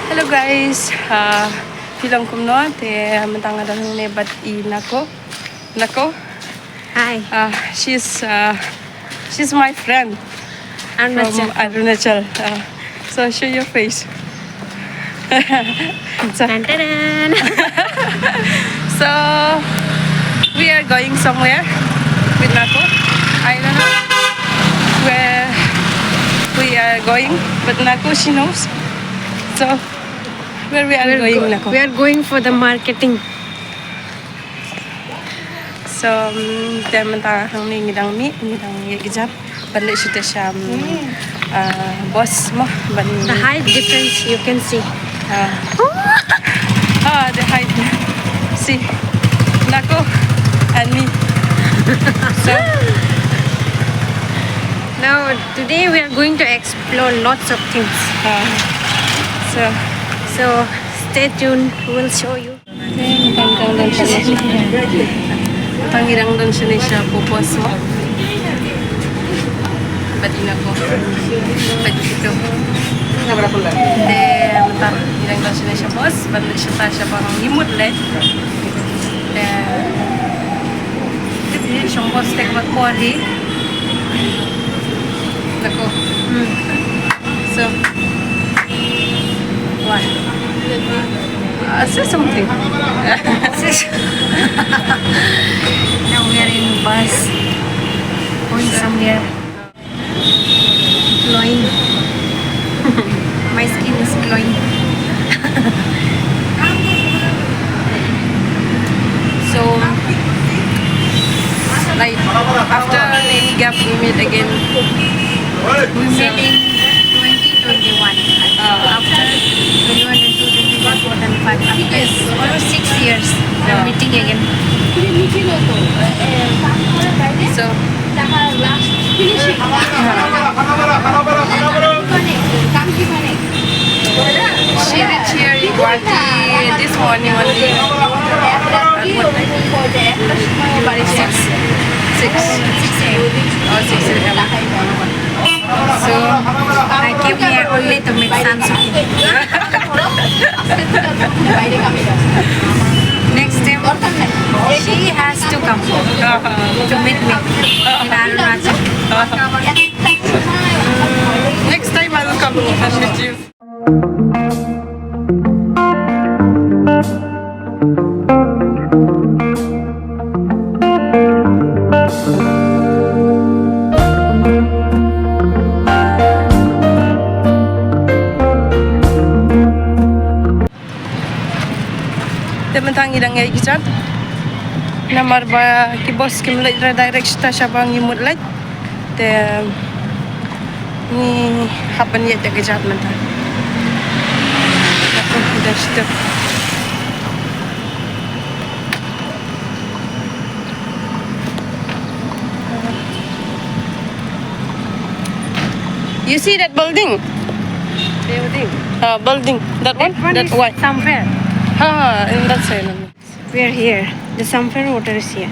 Hello guys, film kumno te mentang ada ne bat I nako. Hi. She's my friend from Arunachal. So show your face. So we are going somewhere with Nako. I don't know where we are going, but Nako she knows. So where we are going, Nako? We are going for the marketing. So dia mentang ni ngidang gijap balik situ syam boss mah ban The height difference you can see. The height. See, Nako and me. So Now today we are going to explore lots of things. So stay tuned. We will show you. Pangirang doon siya pupos mo. Badina ko. Badito. Mentang irang doon siya bos. Balik siya parang imut le. Jadi siyang bos tek magkuari. Nako. So what? Say something. Now we are in bus going somewhere. Glowing. My skin is glowing. So like after any gap we meet again. We met in 2021. After 21 and 2021, more than 5 years, almost 6 years. We are meeting again. So she reached here in Guwahati this morning only. About 6 a.m. So I came here only to meet Samsung. Next time, she has to come to meet me in Arunachal. Next time I will come with you. Mentang idang ay gijat namar ba ki boss kim lay direct sta siya bang imut lay te ni happen yet gijat mentang ako that's the You see that building? Building. That one? That white. Somewhere. In that side. We are here. The Samfer water is here.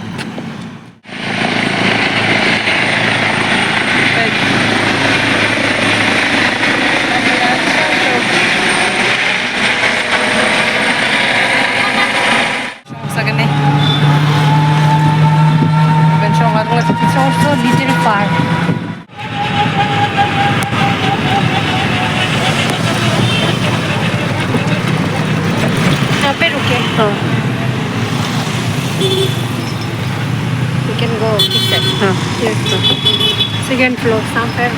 It's also a little far. We can go kitchen. Here too. Second floor, Samfer.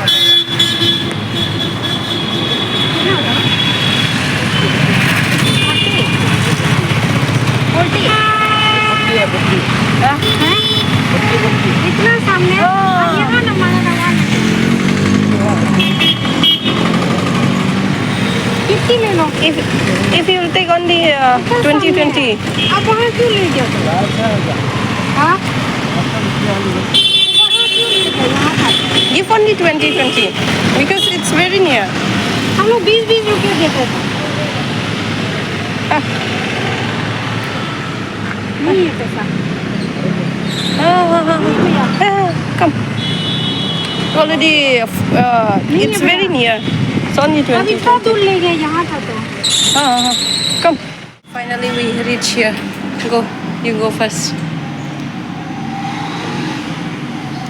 इतना सामने यहाँ ना मारा रहा कितनी ले लो If you will take only 2020. आप वहाँ क्यों ले जाओ हाँ Give only 2020 because it's very near. हम लोग 20-20 रुपये देते थे नहीं है पैसा Come. Already, it's very near. It's only 20. अब इतना दूर ले गए यहाँ था तो reach here. Go. You go first.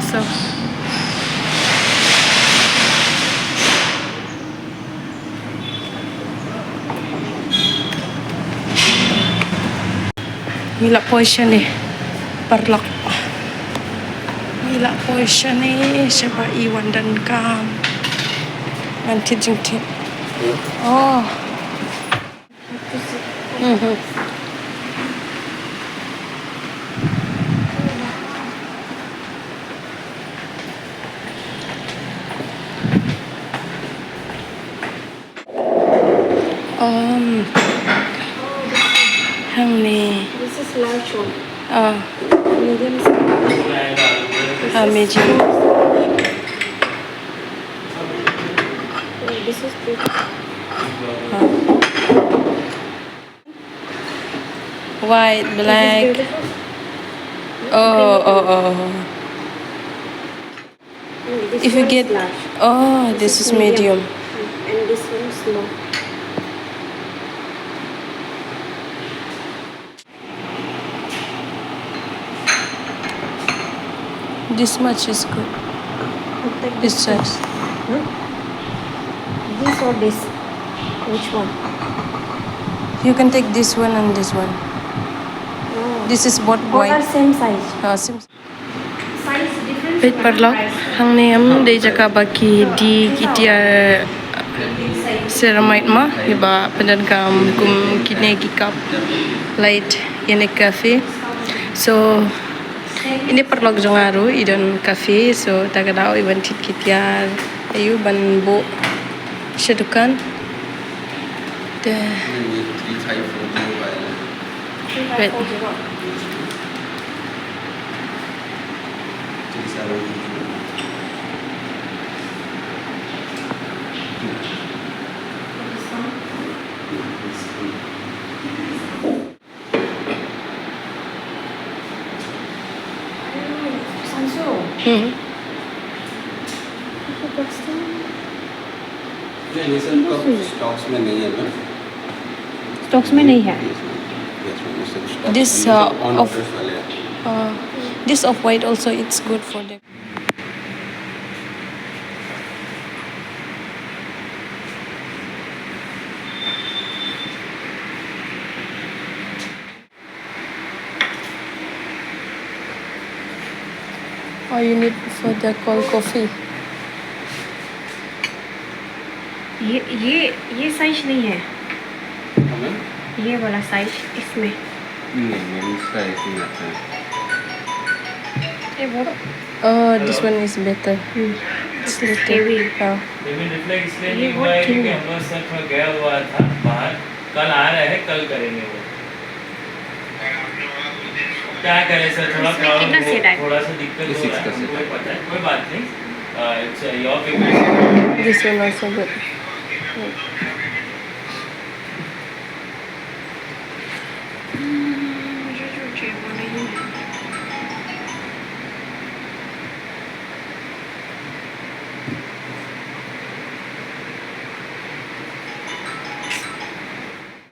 So. Gila po siya ni. Parlak. Gila po siya ni. Siya ba iwan dan kam. Nanti jengti. Oh. Hang ni. This is large one. Medium. Medium. This is big. White, black. Oh. If you get, this is medium. And this one is small. This much is good. This size. This or this? Which one? You can take this one and this one. This is both Both are white. same size. Same. Size different. Wait, parlok. Hang ni day jaka baki di kitia ceramide ma iba pendan kam kum kine kap light ini cafe. So ini parlok jongaru idon cafe. So tagadao iban tit kitia ayu ban bo sedukan. Wait. ये सब stocks में नहीं है ना stocks में नहीं है This this of white also it's good for them. Oh, you need for the cold coffee. ये साइज नहीं है हमें ये वाला साइज इसमें नहीं इसका ऐसे ही आता है ये बहुत Oh, this one is better. It's little. heavy payment reflect इसलिए ये नहीं बहुत हुआ है thin क्योंकि है। हम लोग सर थोड़ा गया हुआ था बाहर कल आ रहे हैं कल करेंगे वो क्या करें सर थोड़ा इसमें प्रॉब्लम कितना सेट है? थोड़ा सा दिक्कत ये हो 6 रहा का है सेट मुझे है। पता है कोई बात नहीं it's your payment This one also good. मुझे जो चाहिए वो नहीं है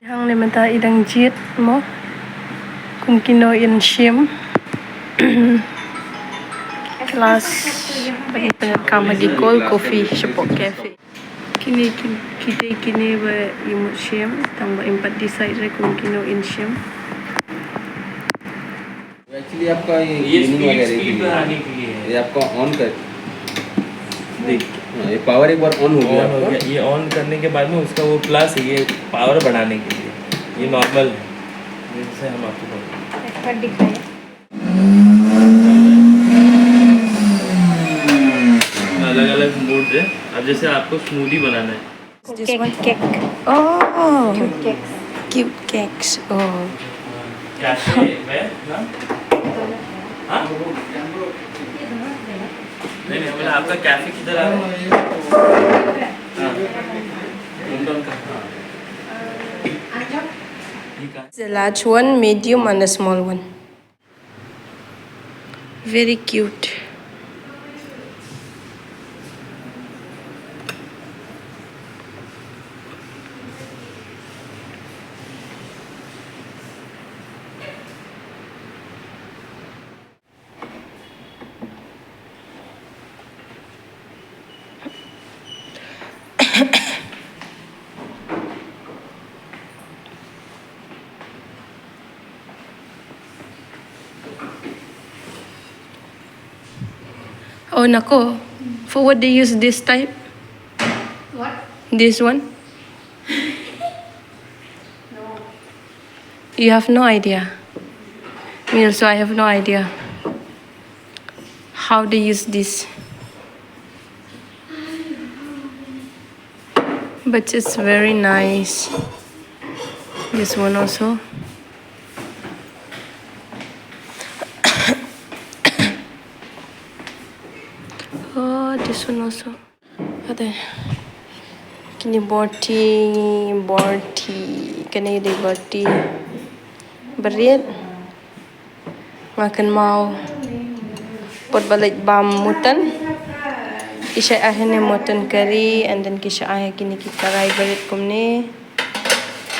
Hang ni menta idang jit mo. Kum kino in shim. Kelas penat kam lagi cold coffee shopok cafe. Kini kini ba imut shim tang ba impat decide re kum kino in shim. Actually आपका ये ये cleaning वगैरह के speed लिए बढ़ाने के लिए है ये आपका ऑन कर देख ये पावर एक बार ऑन हो गया ऑन हो आपका गया ये ऑन करने के बाद में उसका वो प्लस है ये पावर बढ़ाने के लिए ये नॉर्मल है जैसे हम आपको बताएं एक्सपर्ट दिखाया अलग अलग मूड है अब जैसे आपको स्मूदी बनाना है This one. Cake Oh, cakes cute cakes. Oh. Cafe में ना हाँ नहीं मतलब आपका कैफे किधर आ रहा है हाँ लंदन का हाँ ठीक है The large one, medium, and a small one. Very cute. Oh, nako. For what they use this type? What? This one? No. You have no idea. Me also, I have no idea how they use this. But it's very nice. This one also. Oh, this one also. Ada. Kini boti, kena di boti. Berit. Makan mau. Pot balik bam mutton. Kisha ahene mutton curry and then kisha ah kini ki karai berit kumne.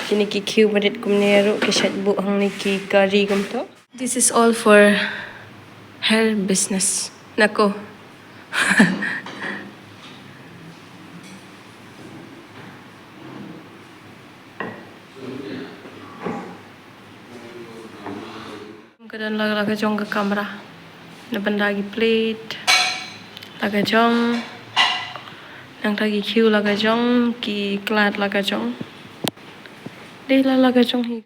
Kini ki khiu berit kumne ro kisha bu hang ni ki curry kumto. This is all for her business. Nako. Kadang laga jong ke kamera. Na benda lagi plate. Laga jong. Nang lagi queue laga jong ki klat laga jong. Deh lah laga jong hi.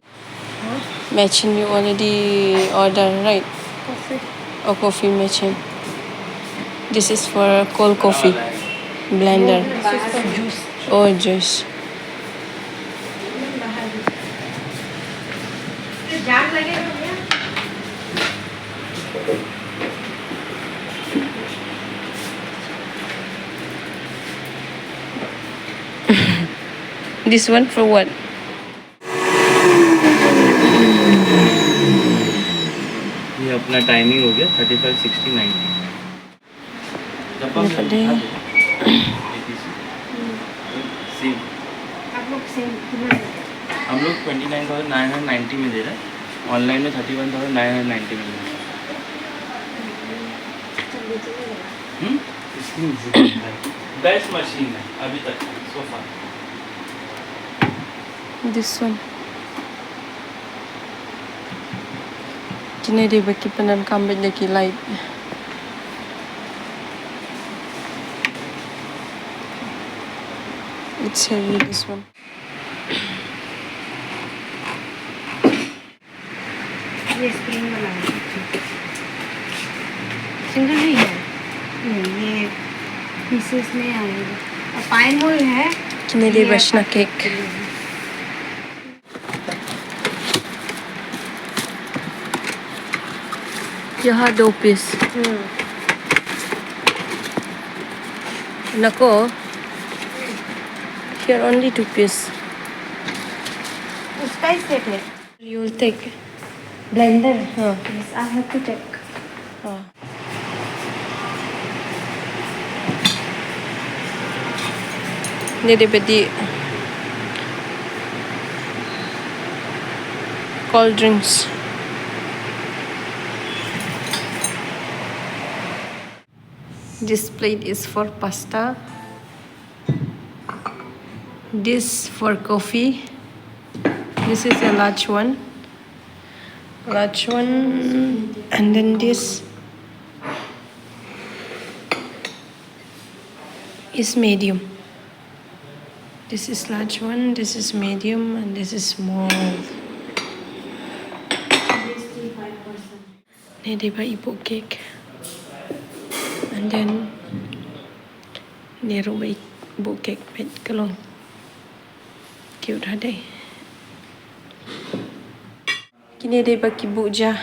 Machine you already order, right? Coffee. Oh, coffee machine. This is for cold coffee. Blender. This is for juice. Oh, juice. Jar लगेगा भैया? This one for what? ये अपना timing हो गया 35, 60, 90. आप लोग same हम लोग 29,990 में दे रहे हैं. ऑनलाइन में 31,990 में दे रहे हैं. बेस्ट मशीन है अभी तक सो फार. This one. Kini dia bagi penan kambing lagi light. It's heavy, this one. ये स्प्रिंग वाला है. सिंगल नहीं है. नहीं ये पीसेस में आएगा. और पाइन होल है. Kini dia bashna cake. यहाँ 2 piece. Nako. Here only 2 piece. उसका ही सेट है. You will take. ब्लेंडर. हाँ. Yes, I have to take. हाँ. Ini dia beli cold drinks. This plate is for pasta. This for coffee. This is a large one. And then this is medium. This is large one, this is medium, and this is small. Ini dia ibu cake. And then ni rumah ibu cake pet kalong. Cute ada. Kini dia bagi buja.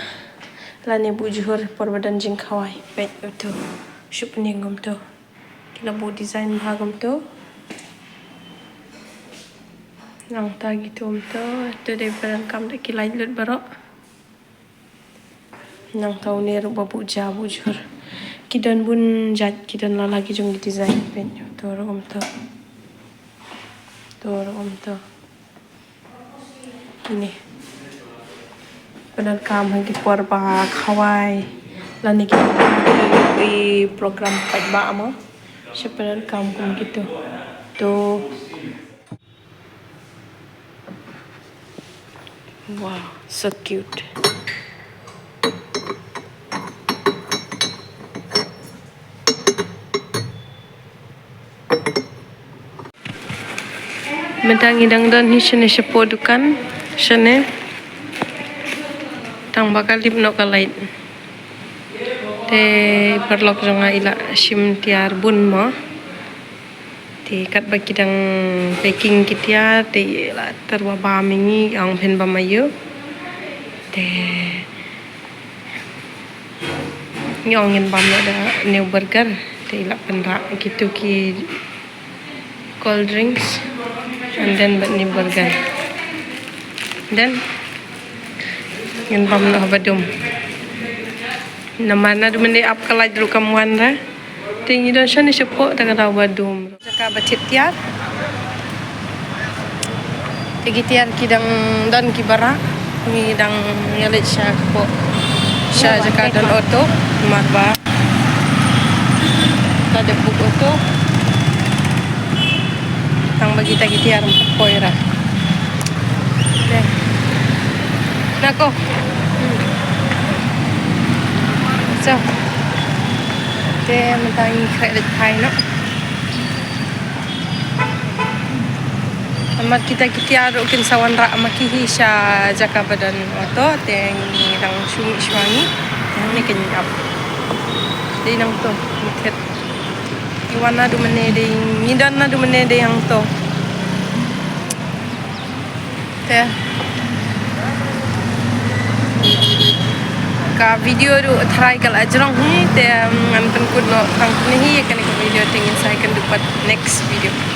Lani bujuhur perbadan jing kawai pet itu. Shup ni ngom tu. Kila bu design bahagam tu. Nang tagi tu tu dia berangkam dah kilai lut barok. Nang tahu ni rupa buja bujuhur. Kidan bun jat kidan la lagi jong design pen tu orang tu. Tu orang tu. Ini. Benar kam hang ki porba khawai. Lani ki program pajba ama. Sepenar kam kum gitu. Tu. Wow, so cute. Mentang idang don hi shane shepo dukan shane tang bakal lip no kalait te perlok jonga ila shim tiar bun mo te kat baki dang packing kitia te la terwa ba mingi ang pen ba mayo te ngongin bam ada new burger te ila penra gitu ki cold drinks and then but new burger then ngin bam no badum namana du mende ap kalai dulu kamuan ra tingi don shane shepo ta ka badum jaka bacit tiar tigi tiar kidang don kibara ni dang ngelit sha ko sha jaka don auto marba ta de buk auto tang bagi tagi tiar poira deh nako so te mentang kredit kai no amat kita aro kin sawan ra makihi sha jaka badan auto teng dang sungi swangi ni kenyap di nang to mithet iwana du mene de ngidan na du mene de yang to te ka video du try kal ajrong hi te ngan kan kut no tang ni hi kan video tingin sai kan dupat next video